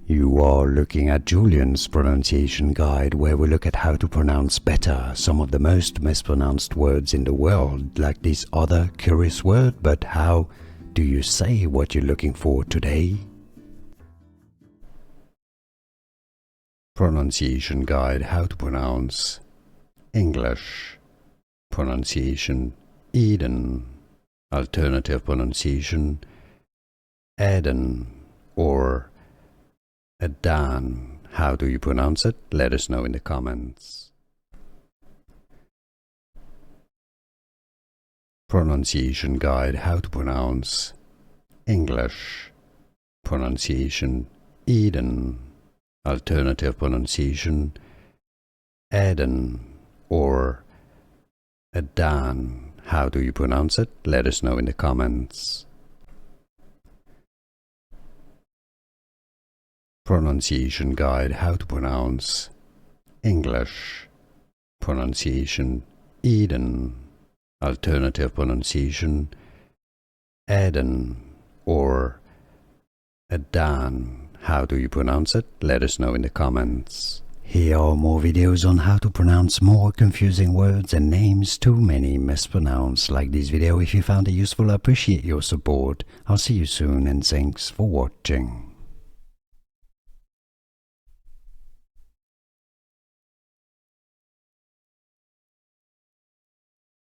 You are looking at Julian's pronunciation guide, where we look at how to pronounce better some of the most mispronounced words in the world, like this other curious word. But how do you say what you're looking for today? Pronunciation guide, how to pronounce English. Pronunciation Eden. Alternative pronunciation Edan or Edan. How do you pronounce it? Let us know in the comments. Pronunciation guide, how to pronounce English. Pronunciation Eden. Alternative pronunciation Edan or Edan. How do you pronounce it? Let us know in the comments. Pronunciation guide, how to pronounce English. Pronunciation Eden. Alternative pronunciation Edan or Edan. How do you pronounce it? Let us know in the comments. Here are more videos on how to pronounce more confusing words and names too many mispronounced. Like this video if you found it useful. I appreciate your support. I'll see you soon and thanks for watching.